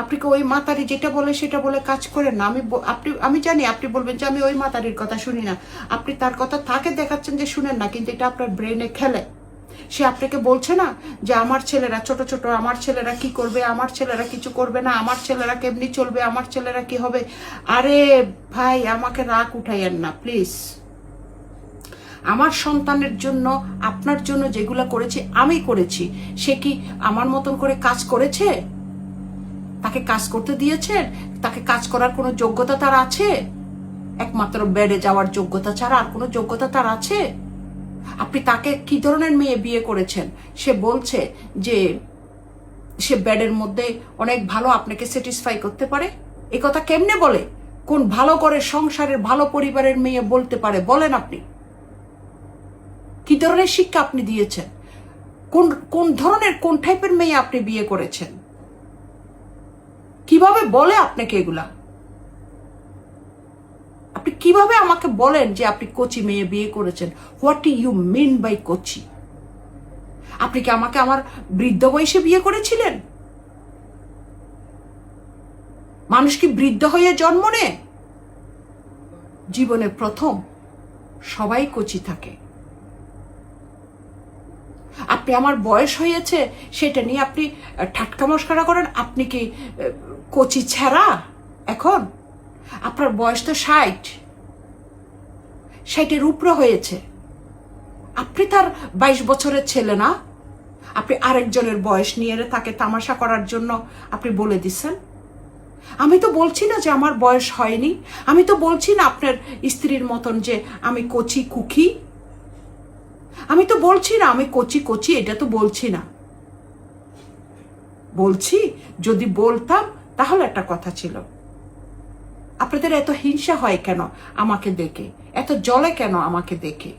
আপনি কি ওই মাতারি যেটা বলে সেটা বলে কাজ করেন না? আমি জানি আপনি বলবেন যে আমি ওই মাতারির কথা শুনি না। আপনি তার কথা তাকে দেখাচ্ছেন যে শুনেন না, কিন্তু এটা আপনার ব্রেনে খেলে। সে আপনাকে বলছে না যে আমার ছেলেরা ছোট ছোট, আমার ছেলেরা কি করবে, আমার ছেলেরা কিছু করবে না, আমার ছেলেরা কেমনি চলবে, আমার ছেলেরা কি হবে। আরে ভাই, আমাকে রাগ উঠাইয়েন না প্লিজ। আমার সন্তানের জন্য, আপনার জন্য যেগুলো করেছি আমি করেছি, সে কি আমার মতন করে কাজ করেছে? তাকে কাজ করতে দিয়েছেন? তাকে কাজ করার কোনো যোগ্যতা তার আছে? একমাত্র বেডে যাওয়ার যোগ্যতা ছাড়া আর কোনো যোগ্যতা তার আছে? আপনি তাকে কি ধরনের মেয়ে বিয়ে করেছেন? সে বলছে যে সে বেডের মধ্যে অনেক ভালো, আপনাকে স্যাটিসফাই করতে পারে। এই কথা কেমনে বলে? কোন ভালো করে সংসারের, ভালো পরিবারের মেয়ে বলতে পারে বলেন? আপনি কি ধরনের শিক্ষা আপনি দিয়েছেন? কোন ধরনের, কোন টাইপের মেয়ে আপনি বিয়ে করেছেন? কিভাবে বলে আপনাকে এগুলা? আপনি কিভাবে আমাকে বলেন যে আপনি কচি মেয়ে বিয়ে করেছেন? What do you mean by কচি? আপনি কি আমাকে আমার বৃদ্ধ বয়সে বিয়ে করেছিলেন? মানুষ কি বৃদ্ধ হয়ে জন্ম নেয়? জীবনে প্রথম সবাই কচি থাকে। আপনি আমার বয়স হয়েছে সেটা নিয়ে আপনি ঠাট্টা মস্করা করেন। আপনি কি কচি ছেঁড়া এখন? আপনার বয়স তো 60-এর উপরে হয়েছে। আপনি তার 22 বছরের ছেলে না? আপনি আরেকজনের বয়স নিয়ে তাকে তামাশা করার জন্য আপনি বলে দিচ্ছেন। আমি তো বলছি না যে আমার বয়স হয়নি, আমি তো বলছি না আপনার স্ত্রীর মতন যে আমি কচি কুকি, আমি তো বলছি না আমি কচি কচি, এটা তো বলছি না। বলছি যদি বলতাম তাহলে একটা কথা ছিল। আপনাদের এত হিংসা হয় কেন আমাকে দেখে? এত জ্বলে কেন আমাকে দেখে?